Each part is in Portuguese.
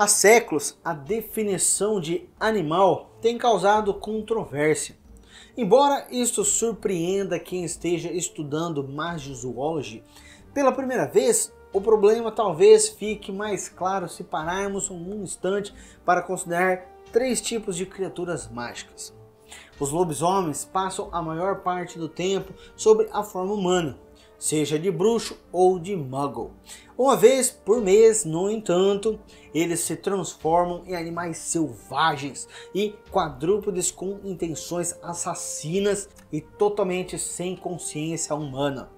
Há séculos, a definição de animal tem causado controvérsia. Embora isto surpreenda quem esteja estudando Magiozoology pela primeira vez, o problema talvez fique mais claro se pararmos um instante para considerar três tipos de criaturas mágicas. Os lobisomens passam a maior parte do tempo sob a forma humana, seja de bruxo ou de muggle. Uma vez por mês, no entanto, eles se transformam em animais selvagens e quadrúpedes com intenções assassinas e totalmente sem consciência humana.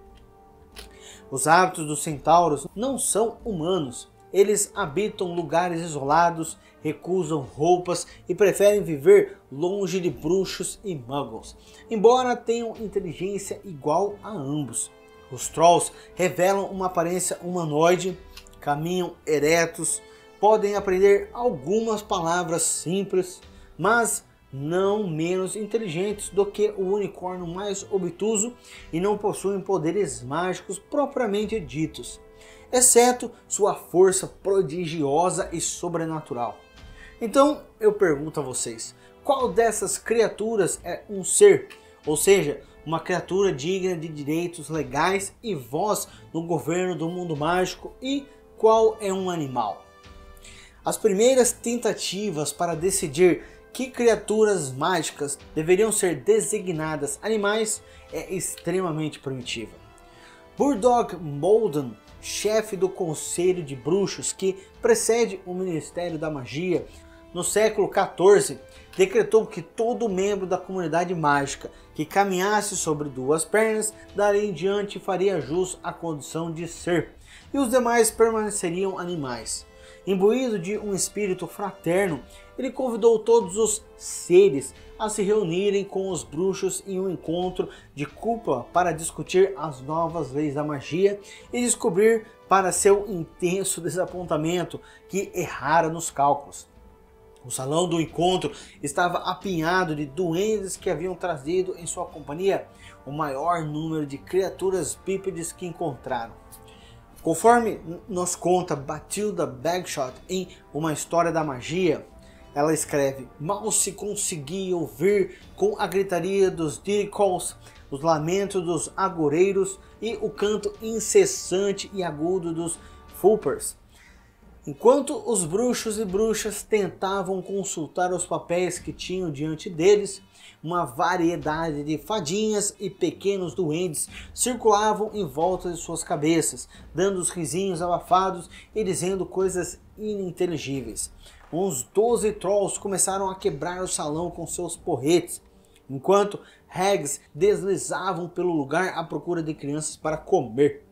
Os hábitos dos centauros não são humanos. Eles habitam lugares isolados, recusam roupas e preferem viver longe de bruxos e muggles, embora tenham inteligência igual a ambos. Os trolls revelam uma aparência humanoide, caminham eretos, podem aprender algumas palavras simples, mas não menos inteligentes do que o unicórnio mais obtuso e não possuem poderes mágicos propriamente ditos, exceto sua força prodigiosa e sobrenatural. Então eu pergunto a vocês, qual dessas criaturas é um ser, ou seja, uma criatura digna de direitos legais e voz no governo do mundo mágico, e qual é um animal? As primeiras tentativas para decidir que criaturas mágicas deveriam ser designadas animais é extremamente primitiva. Burdock Molden, chefe do Conselho de Bruxos que precede o Ministério da Magia, no século XIV, decretou que todo membro da comunidade mágica que caminhasse sobre duas pernas, dali em diante faria jus à condição de ser, e os demais permaneceriam animais. Imbuído de um espírito fraterno, ele convidou todos os seres a se reunirem com os bruxos em um encontro de cúpula para discutir as novas leis da magia e descobrir, para seu intenso desapontamento, que errara nos cálculos. O salão do encontro estava apinhado de duendes que haviam trazido em sua companhia o maior número de criaturas bípedes que encontraram. Conforme nos conta Batilda Bagshot em Uma História da Magia, ela escreve: mal se conseguia ouvir com a gritaria dos diricals, os lamentos dos agoreiros e o canto incessante e agudo dos fulpers. Enquanto os bruxos e bruxas tentavam consultar os papéis que tinham diante deles, uma variedade de fadinhas e pequenos duendes circulavam em volta de suas cabeças, dando os risinhos abafados e dizendo coisas ininteligíveis. Uns 12 trolls começaram a quebrar o salão com seus porretes, enquanto hags deslizavam pelo lugar à procura de crianças para comer.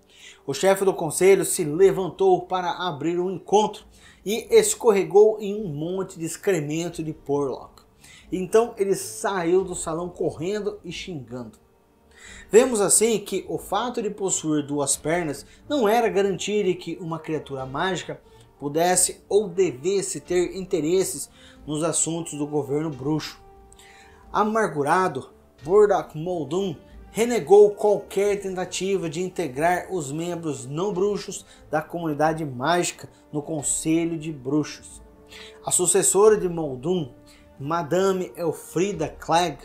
O chefe do conselho se levantou para abrir o encontro e escorregou em um monte de excremento de Porlock. Então ele saiu do salão correndo e xingando. Vemos assim que o fato de possuir duas pernas não era garantia de que uma criatura mágica pudesse ou devesse ter interesses nos assuntos do governo bruxo. Amargurado, Burdock Molden renegou qualquer tentativa de integrar os membros não bruxos da comunidade mágica no Conselho de Bruxos. A sucessora de Molden, Madame Elfrida Clegg,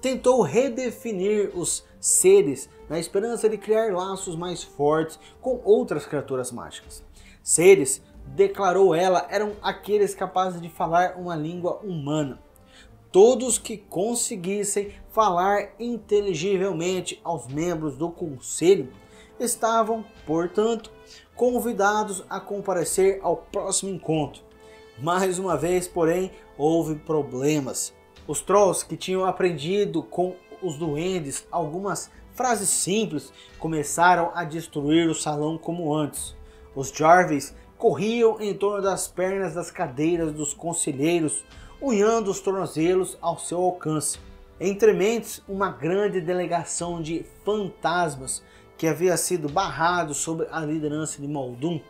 tentou redefinir os seres na esperança de criar laços mais fortes com outras criaturas mágicas. Seres, declarou ela, eram aqueles capazes de falar uma língua humana. Todos que conseguissem falar inteligivelmente aos membros do conselho estavam, portanto, convidados a comparecer ao próximo encontro. Mais uma vez, porém, houve problemas. Os trolls, que tinham aprendido com os duendes algumas frases simples, começaram a destruir o salão como antes. Os Jarvis corriam em torno das pernas das cadeiras dos conselheiros, unhando os tornozelos ao seu alcance. Entre mentes, uma grande delegação de fantasmas que havia sido barrado sob a liderança de Molden,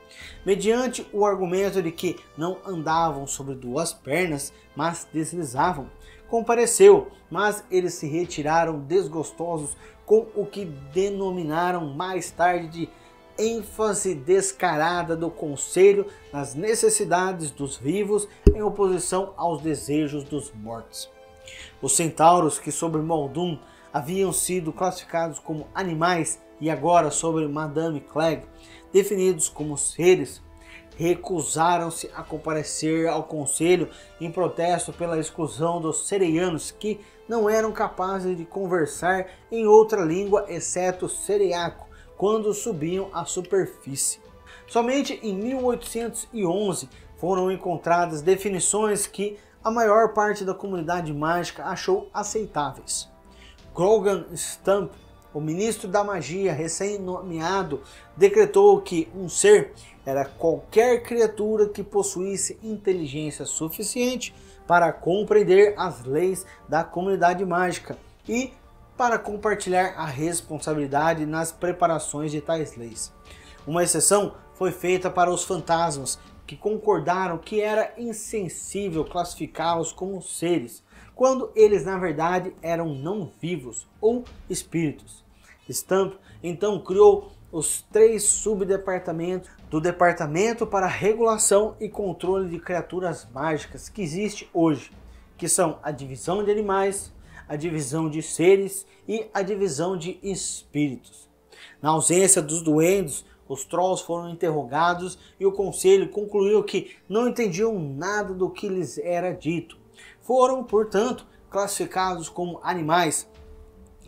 mediante o argumento de que não andavam sobre duas pernas, mas deslizavam, compareceu, mas eles se retiraram desgostosos com o que denominaram mais tarde de ênfase descarada do conselho nas necessidades dos vivos em oposição aos desejos dos mortos. Os centauros, que sobre Muldoon haviam sido classificados como animais e agora sobre Madame Clegg definidos como seres, recusaram-se a comparecer ao conselho em protesto pela exclusão dos sereianos, que não eram capazes de conversar em outra língua exceto sereiaco quando subiam à superfície. Somente em 1811 foram encontradas definições que a maior parte da comunidade mágica achou aceitáveis. Grogan Stump, o ministro da magia recém-nomeado, decretou que um ser era qualquer criatura que possuísse inteligência suficiente para compreender as leis da comunidade mágica e para compartilhar a responsabilidade nas preparações de tais leis. Uma exceção foi feita para os fantasmas, que concordaram que era insensível classificá-los como seres, quando eles na verdade eram não vivos ou espíritos. Stump então criou os 3 subdepartamentos do Departamento para Regulação e Controle de Criaturas Mágicas que existe hoje, que são a Divisão de Animais, a Divisão de Seres e a Divisão de Espíritos. Na ausência dos duendes, os Trolls foram interrogados e o conselho concluiu que não entendiam nada do que lhes era dito. Foram, portanto, classificados como animais,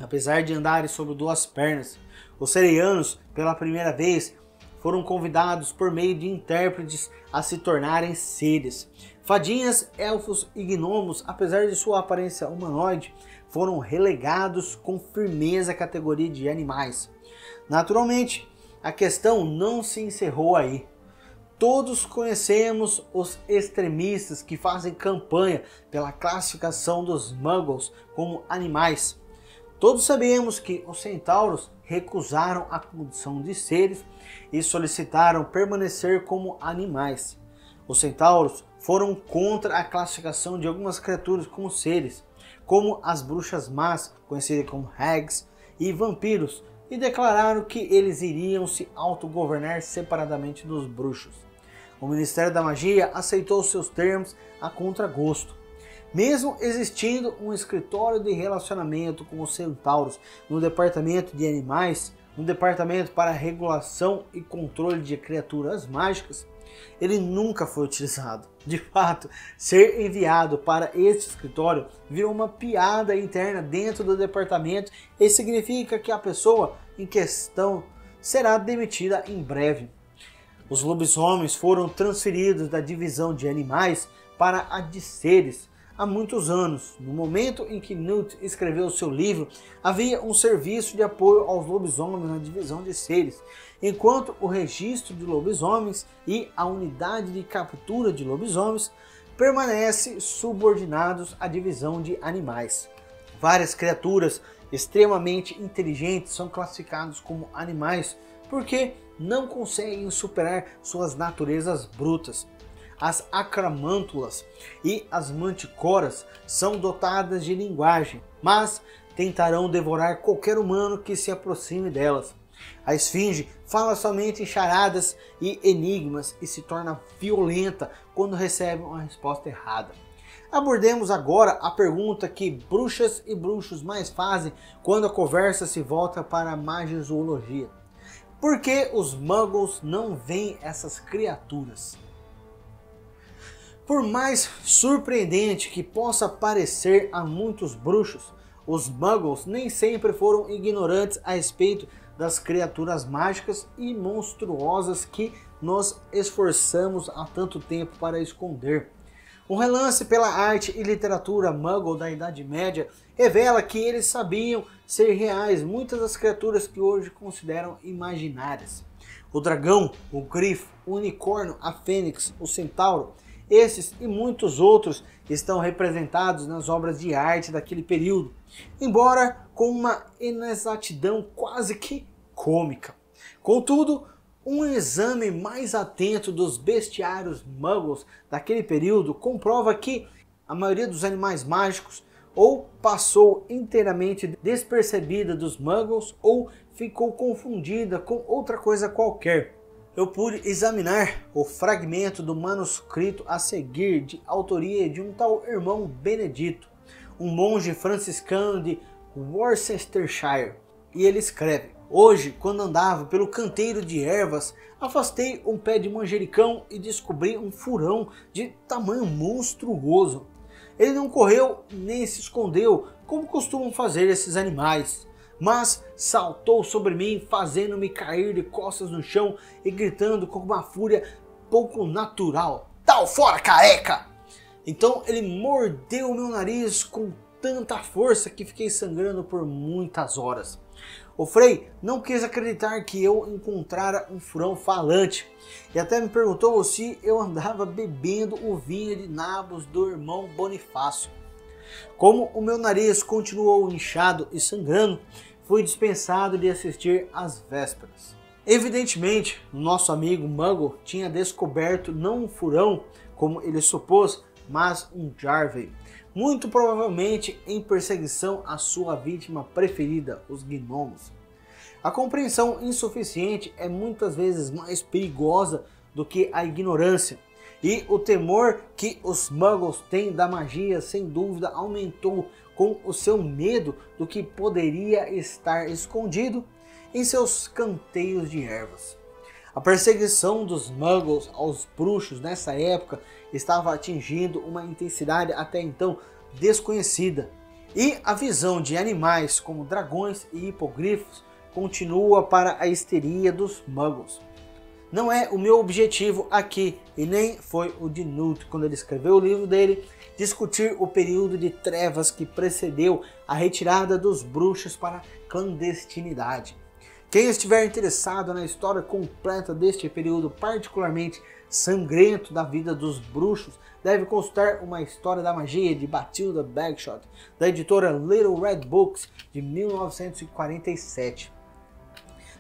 apesar de andarem sobre 2 pernas. Os sereianos, pela primeira vez, foram convidados por meio de intérpretes a se tornarem seres. Fadinhas, elfos e gnomos, apesar de sua aparência humanoide, foram relegados com firmeza à categoria de animais. Naturalmente, a questão não se encerrou aí. Todos conhecemos os extremistas que fazem campanha pela classificação dos Muggles como animais. Todos sabemos que os centauros recusaram a condição de seres e solicitaram permanecer como animais. Os centauros foram contra a classificação de algumas criaturas como seres, como as bruxas más, conhecidas como hags, e vampiros, e declararam que eles iriam se autogovernar separadamente dos bruxos. O Ministério da Magia aceitou seus termos a contragosto. Mesmo existindo um escritório de relacionamento com os centauros no Departamento de Animais, no Departamento para Regulação e Controle de Criaturas Mágicas, ele nunca foi utilizado. De fato, ser enviado para este escritório virou uma piada interna dentro do departamento e significa que a pessoa em questão será demitida em breve. Os lobisomens foram transferidos da divisão de animais para a de seres há muitos anos. No momento em que Newt escreveu seu livro, havia um serviço de apoio aos lobisomens na divisão de seres, enquanto o registro de lobisomens e a unidade de captura de lobisomens permanecem subordinados à divisão de animais. Várias criaturas extremamente inteligentes são classificadas como animais porque não conseguem superar suas naturezas brutas. As acramântulas e as manticoras são dotadas de linguagem, mas tentarão devorar qualquer humano que se aproxime delas. A esfinge fala somente em charadas e enigmas e se torna violenta quando recebe uma resposta errada. Abordemos agora a pergunta que bruxas e bruxos mais fazem quando a conversa se volta para a magizoologia. Por que os muggles não veem essas criaturas? Por mais surpreendente que possa parecer a muitos bruxos, os muggles nem sempre foram ignorantes a respeito das criaturas mágicas e monstruosas que nos esforçamos há tanto tempo para esconder. Um relance pela arte e literatura muggle da Idade Média revela que eles sabiam ser reais muitas das criaturas que hoje consideram imaginárias. O dragão, o grifo, o unicórnio, a fênix, o centauro, esses e muitos outros estão representados nas obras de arte daquele período, embora com uma inexatidão quase que cômica. Contudo, um exame mais atento dos bestiários muggles daquele período comprova que a maioria dos animais mágicos ou passou inteiramente despercebida dos muggles ou ficou confundida com outra coisa qualquer. Eu pude examinar o fragmento do manuscrito a seguir, de autoria de um tal irmão Benedito, um monge franciscano de Worcestershire, e ele escreve: hoje, quando andava pelo canteiro de ervas, afastei um pé de manjericão e descobri um furão de tamanho monstruoso. Ele não correu nem se escondeu, como costumam fazer esses animais, mas saltou sobre mim, fazendo-me cair de costas no chão e gritando com uma fúria pouco natural: "Tal fora, careca!" Então ele mordeu o meu nariz com tanta força que fiquei sangrando por muitas horas. O Frei não quis acreditar que eu encontrara um furão falante e até me perguntou se eu andava bebendo o vinho de nabos do irmão Bonifácio. Como o meu nariz continuou inchado e sangrando, fui dispensado de assistir às vésperas. Evidentemente, nosso amigo Muggle tinha descoberto não um furão, como ele supôs, mas um Jarvey, muito provavelmente em perseguição à sua vítima preferida, os gnomos. A compreensão insuficiente é muitas vezes mais perigosa do que a ignorância, e o temor que os Muggles têm da magia sem dúvida aumentou com o seu medo do que poderia estar escondido em seus canteiros de ervas. A perseguição dos Muggles aos bruxos nessa época estava atingindo uma intensidade até então desconhecida, e a visão de animais como dragões e hipogrifos continua para a histeria dos Muggles. Não é o meu objetivo aqui, e nem foi o de Newt, quando ele escreveu o livro dele, discutir o período de trevas que precedeu a retirada dos bruxos para a clandestinidade. Quem estiver interessado na história completa deste período particularmente sangrento da vida dos bruxos, deve consultar Uma História da Magia de Bathilda Bagshot, da editora Little Red Books, de 1947.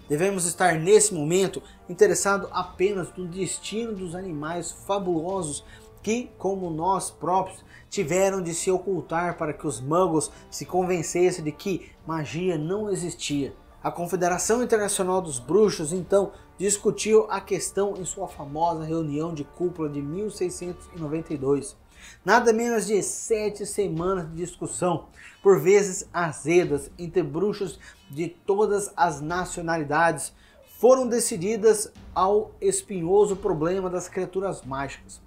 Devemos estar nesse momento interessados apenas no destino dos animais fabulosos que, como nós próprios, tiveram de se ocultar para que os Muggles se convencessem de que magia não existia. A Confederação Internacional dos Bruxos, então, discutiu a questão em sua famosa reunião de cúpula de 1692. Nada menos de 7 semanas de discussão, por vezes azedas, entre bruxos de todas as nacionalidades, foram decididas ao espinhoso problema das criaturas mágicas.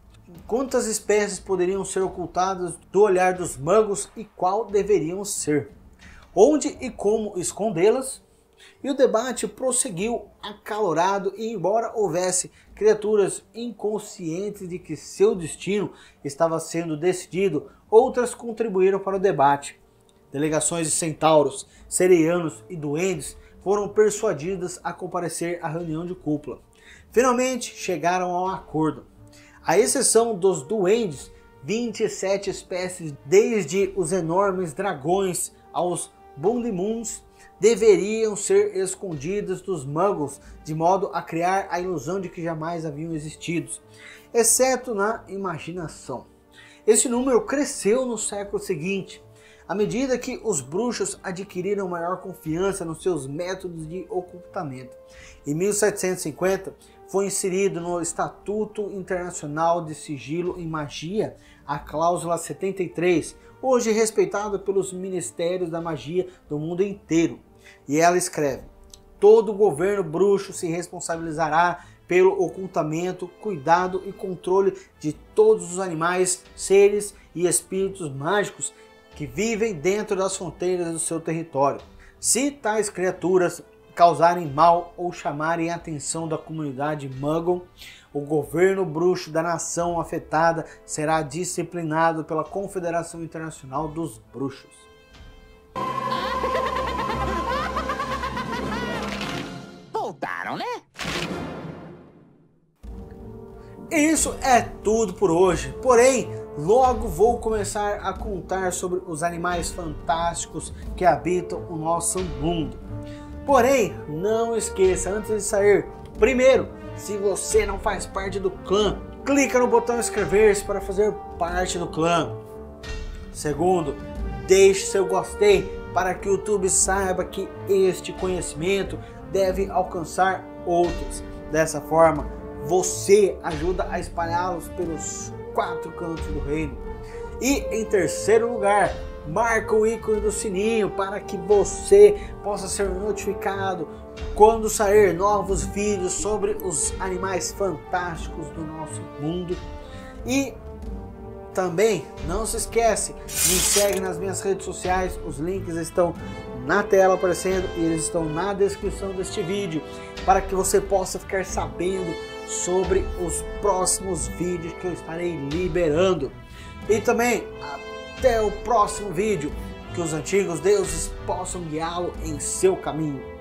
Quantas espécies poderiam ser ocultadas do olhar dos Muggles e qual deveriam ser? Onde e como escondê-las? E o debate prosseguiu acalorado, e embora houvesse criaturas inconscientes de que seu destino estava sendo decidido, outras contribuíram para o debate. Delegações de centauros, sereianos e duendes foram persuadidas a comparecer à reunião de cúpula. Finalmente chegaram a um acordo. À exceção dos duendes, 27 espécies, desde os enormes dragões aos Bundimuns, deveriam ser escondidas dos Muggles, de modo a criar a ilusão de que jamais haviam existido, exceto na imaginação. Esse número cresceu no século seguinte, à medida que os bruxos adquiriram maior confiança nos seus métodos de ocultamento. Em 1750, foi inserido no Estatuto Internacional de Sigilo em Magia a cláusula 73, hoje respeitada pelos ministérios da magia do mundo inteiro. E ela escreve: todo governo bruxo se responsabilizará pelo ocultamento, cuidado e controle de todos os animais, seres e espíritos mágicos que vivem dentro das fronteiras do seu território. Se tais criaturas causarem mal ou chamarem a atenção da comunidade Muggle, o governo bruxo da nação afetada será disciplinado pela Confederação Internacional dos Bruxos. Voltaram, né? Isso é tudo por hoje, porém, logo vou começar a contar sobre os animais fantásticos que habitam o nosso mundo. Porém, não esqueça, antes de sair, primeiro, se você não faz parte do clã, clica no botão inscrever-se para fazer parte do clã. Segundo, deixe seu gostei para que o YouTube saiba que este conhecimento deve alcançar outros. Dessa forma, você ajuda a espalhá-los pelos 4 cantos do reino. E em terceiro lugar, marca o ícone do sininho para que você possa ser notificado quando sair novos vídeos sobre os animais fantásticos do nosso mundo. E também não se esquece, me segue nas minhas redes sociais, os links estão na tela aparecendo e eles estão na descrição deste vídeo, para que você possa ficar sabendo sobre os próximos vídeos que eu estarei liberando. E também, até o próximo vídeo, que os antigos deuses possam guiá-lo em seu caminho.